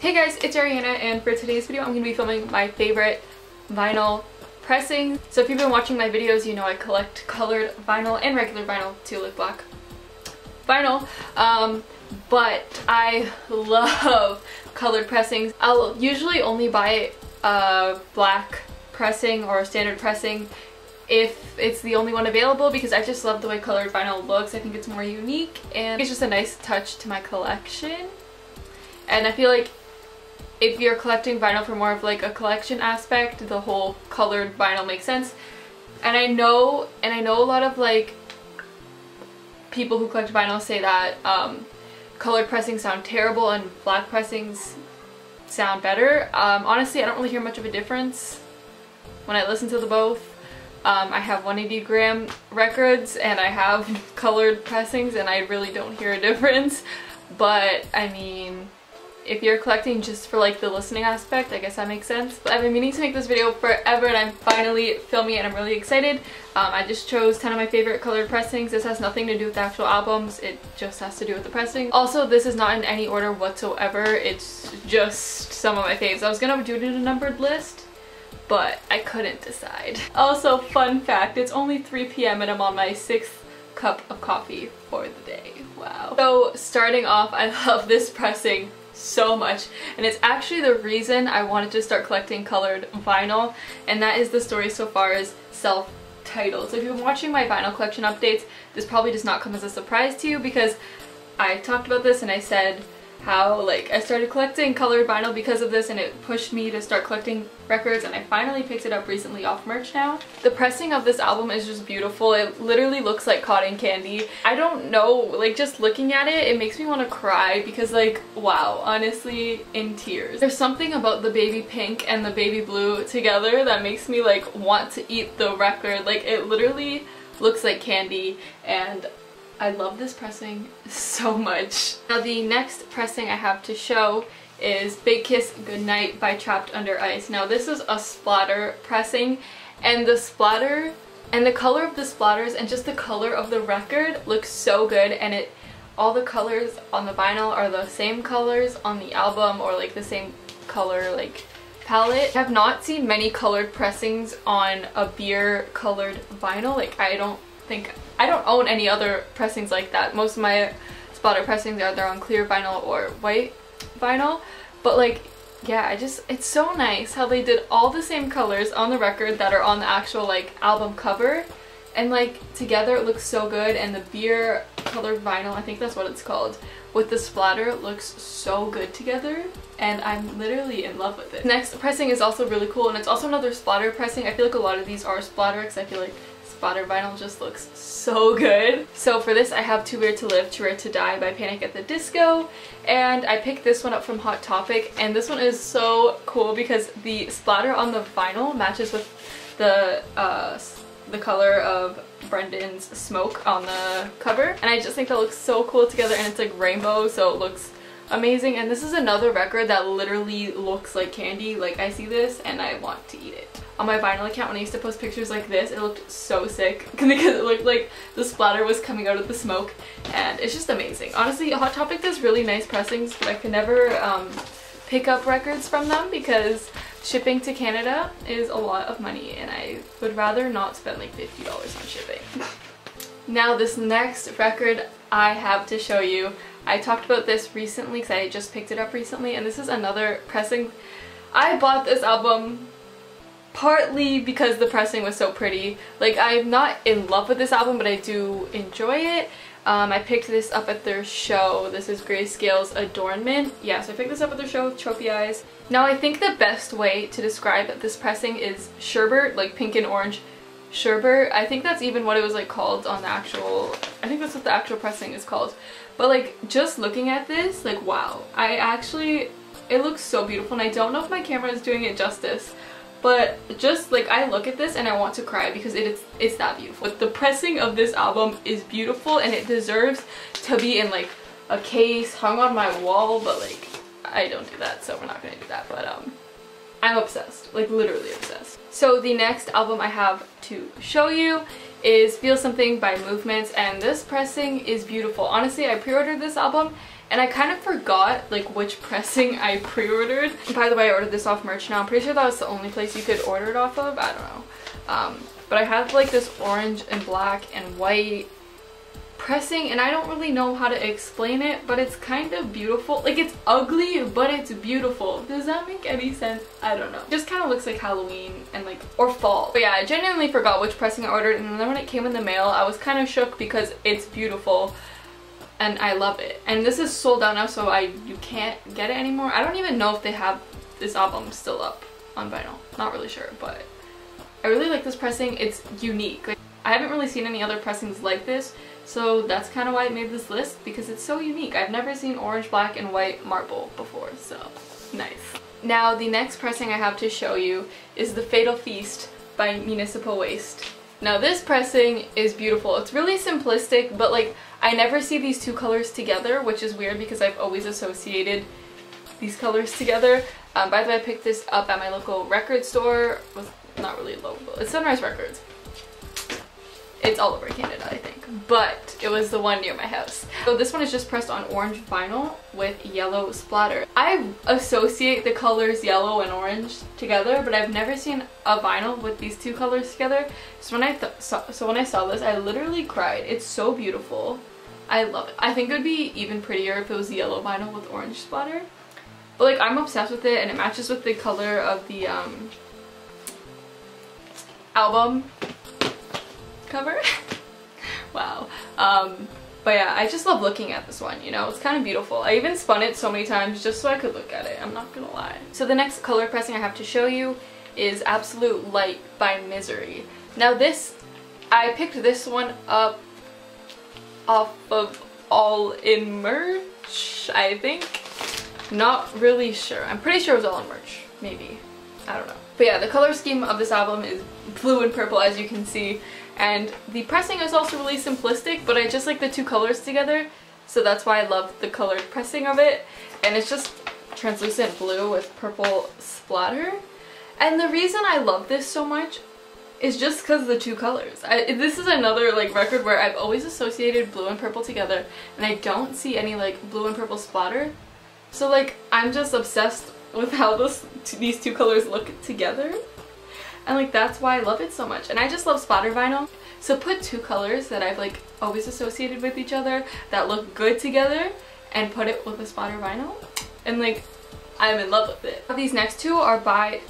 Hey guys, it's Ariana, and for today's video I'm going to be filming my favorite vinyl pressing. So if you've been watching my videos, you know I collect colored vinyl and regular vinyl too, like black vinyl. But I love colored pressings. I'll usually only buy a black pressing or a standard pressing if it's the only one available, because I just love the way colored vinyl looks. I think it's more unique and it's just a nice touch to my collection. And I feel like if you're collecting vinyl for more of like a collection aspect, the whole colored vinyl makes sense. And I know a lot of like people who collect vinyl say that colored pressings sound terrible and black pressings sound better. Honestly, I don't really hear much of a difference when I listen to the both. I have 180 gram records and I have colored pressings and I really don't hear a difference. But I mean, if you're collecting just for like the listening aspect, I guess that makes sense. But I've been meaning to make this video forever and I'm finally filming it and I'm really excited. I just chose 10 of my favorite colored pressings. This has nothing to do with the actual albums, it just has to do with the pressing. Also, this is not in any order whatsoever, it's just some of my faves. I was gonna do it in a numbered list, but I couldn't decide. Also, fun fact, it's only 3 p.m. and I'm on my 6th cup of coffee for the day. Wow. So starting off, I love this pressing so much, and it's actually the reason I wanted to start collecting colored vinyl, and that is the story so far is self-titled. So if you've been watching my vinyl collection updates, this probably does not come as a surprise to you, because I talked about this and I said how like I started collecting colored vinyl because of this and it pushed me to start collecting records, and I finally picked it up recently off merch now. The pressing of this album is just beautiful. It literally looks like cotton candy. I don't know, like just looking at it, it makes me want to cry because like, wow, honestly, in tears. There's something about the baby pink and the baby blue together that makes me like want to eat the record. Like it literally looks like candy and I love this pressing so much. Now the next pressing I have to show is Big Kiss Goodnight by Trapped Under Ice. Now this is a splatter pressing, and the splatter and the color of the splatters and just the color of the record looks so good, and all the colors on the vinyl are the same colors on the album, or like the same color like palette. I have not seen many colored pressings on a beer colored vinyl. Like I don't own any other pressings like that. Most of my splatter pressings are either on clear vinyl or white vinyl. But like, yeah, it's so nice how they did all the same colors on the record that are on the actual like album cover, and like together it looks so good. And the beer colored vinyl, I think that's what it's called, with the splatter looks so good together, and I'm literally in love with it. Next pressing is also really cool, and it's also another splatter pressing. I feel like a lot of these are splatter because I feel like splatter vinyl just looks so good. So for this I have Too Weird to Live, Too Rare to Die by Panic at the Disco, and I picked this one up from Hot Topic, and this one is so cool because the splatter on the vinyl matches with the color of Brendan's smoke on the cover, and I just think that looks so cool together, and it's like rainbow, so it looks amazing. And this is another record that literally looks like candy. Like I see this and I want to eat it. On my vinyl account, when I used to post pictures like this, it looked so sick because it looked like the splatter was coming out of the smoke, and it's just amazing. Honestly, Hot Topic does really nice pressings, but I could never pick up records from them because shipping to Canada is a lot of money, and I would rather not spend like $50 on shipping. Now this next record I have to show you, I talked about this recently because I just picked it up recently, and this is another pressing. I bought this album partly because the pressing was so pretty. Like, I'm not in love with this album, but I do enjoy it. I picked this up at their show. This is Grayscale's Adornment. Yeah, so I picked this up at their show with Trophy Eyes. Now I think the best way to describe this pressing is sherbet, like pink and orange sherbet. I think that's even what it was like called on the actual, I think that's what the actual pressing is called. But like, just looking at this, like wow, it looks so beautiful, and I don't know if my camera is doing it justice, but just like I look at this and I want to cry because it's that beautiful. The pressing of this album is beautiful, and it deserves to be in like a case hung on my wall, but like I don't do that, so we're not gonna do that. But I'm obsessed, like literally obsessed. So the next album I have to show you is Feel Something by Movements, and this pressing is beautiful. Honestly, I pre-ordered this album and I kind of forgot like which pressing I pre-ordered. By the way, I ordered this off Merch Now. I'm pretty sure that was the only place you could order it off of. I don't know. But I have like this orange and black and white pressing, and I don't really know how to explain it, but it's kind of beautiful. Like, it's ugly, but it's beautiful. Does that make any sense? I don't know. It just kind of looks like Halloween and like, or fall. But yeah, I genuinely forgot which pressing I ordered, and then when it came in the mail, I was kind of shook because it's beautiful and I love it. And this is sold out now, so you can't get it anymore. I don't even know if they have this album still up on vinyl. Not really sure, but I really like this pressing. It's unique. Like, I haven't really seen any other pressings like this, so that's kind of why I made this list, because it's so unique. I've never seen orange, black, and white marble before, so nice. Now, the next pressing I have to show you is the Fatal Feast by Municipal Waste. Now, this pressing is beautiful. It's really simplistic, but like, I never see these two colors together, which is weird because I've always associated these colors together. By the way, I picked this up at my local record store. With not really local, it's Sunrise Records. It's all over Canada, I think, but it was the one near my house. So this one is just pressed on orange vinyl with yellow splatter. I associate the colors yellow and orange together, but I've never seen a vinyl with these two colors together. So when I saw this, I literally cried. It's so beautiful. I love it. I think it would be even prettier if it was yellow vinyl with orange splatter. But like, I'm obsessed with it, and it matches with the color of the album cover. Wow. But yeah, I just love looking at this one, you know? It's kind of beautiful. I even spun it so many times just so I could look at it. I'm not gonna lie. So the next color pressing I have to show you is Absolute Light by Misery. Now this, I picked this one up off of All In Merch, I think. Not really sure. I'm pretty sure it was All In Merch. Maybe. I don't know. But yeah, the color scheme of this album is blue and purple, as you can see. And the pressing is also really simplistic, but I just like the two colors together, so that's why I love the colored pressing of it. And it's just translucent blue with purple splatter. And the reason I love this so much is just because of the two colors. This is another like record where I've always associated blue and purple together, and I don't see any like blue and purple splatter. So like, I'm just obsessed with how these two colors look together. And like, that's why I love it so much. And I just love splatter vinyl. So put two colors that I've like always associated with each other that look good together and put it with a splatter vinyl, and like, I'm in love with it. These next two are by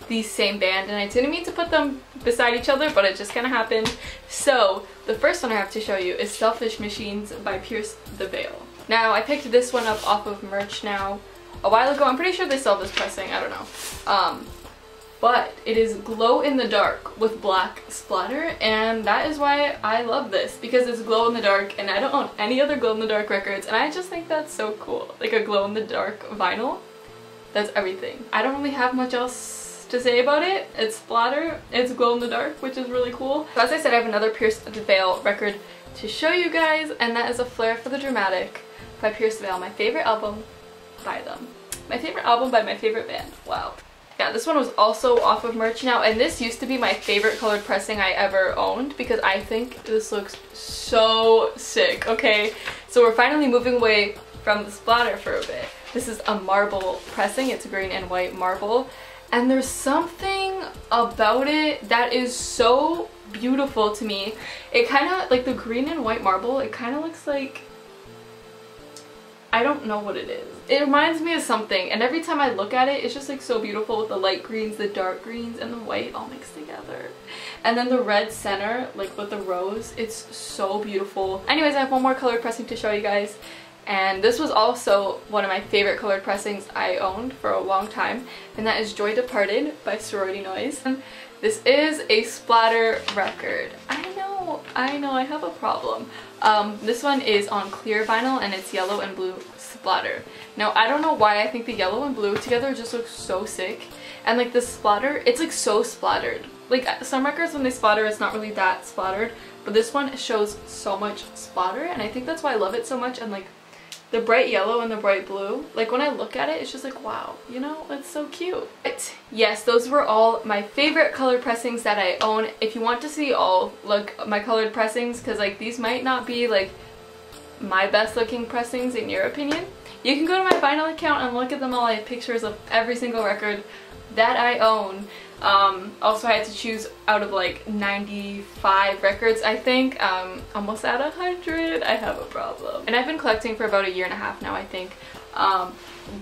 the same band, and I didn't mean to put them beside each other, but it just kind of happened. So the first one I have to show you is Selfish Machines by Pierce the Veil. Now, I picked this one up off of Merch Now a while ago. I'm pretty sure they sell this pressing, I don't know. But it is glow in the dark with black splatter, and that is why I love this, because it's glow in the dark, and I don't own any other glow in the dark records, and I just think that's so cool. Like a glow in the dark vinyl, that's everything. I don't really have much else to say about it. It's splatter, it's glow in the dark, which is really cool. So as I said, I have another Pierce the Veil record to show you guys, and that is A Flare for the Dramatic by Pierce the Veil, my favorite album by them. My favorite album by my favorite band. Wow. Yeah, this one was also off of Merch Now, and this used to be my favorite colored pressing I ever owned because I think this looks so sick, okay? So we're finally moving away from the splatter for a bit. This is a marble pressing. It's green and white marble, and there's something about it that is so beautiful to me. It kind of, like the green and white marble, it kind of looks like, I don't know what it is. It reminds me of something, and every time I look at it, it's just like so beautiful with the light greens, the dark greens, and the white all mixed together. And then the red center, like with the rose, it's so beautiful. Anyways, I have one more colored pressing to show you guys, and this was also one of my favorite colored pressings I owned for a long time, and that is Joy Departed by Sorority Noise. This is a splatter record. I know, I have a problem. This one is on clear vinyl, and it's yellow and blue splatter. Now, I don't know why I think the yellow and blue together just looks so sick. And like the splatter, it's like so splattered. Like some records when they splatter, it's not really that splattered, but this one shows so much splatter, and I think that's why I love it so much. And like the bright yellow and the bright blue, like when I look at it, it's just like, wow, you know, it's so cute. But yes, those were all my favorite colored pressings that I own. If you want to see all like my colored pressings, because like these might not be like my best looking pressings in your opinion. You can go to my vinyl account and look at them all. I have pictures of every single record that I own. Also I had to choose out of like 95 records, I think. Almost at 100. I have a problem. And I've been collecting for about a year and a half now, I think.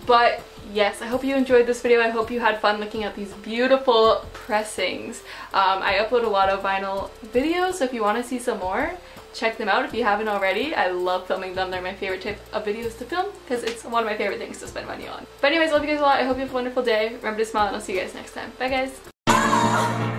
But yes, I hope you enjoyed this video. I hope you had fun looking at these beautiful pressings. I upload a lot of vinyl videos, so if you want to see some more, check them out if you haven't already. I love filming them. They're my favorite type of videos to film because it's one of my favorite things to spend money on. But anyways, love you guys a lot. I hope you have a wonderful day. Remember to smile and I'll see you guys next time. Bye guys!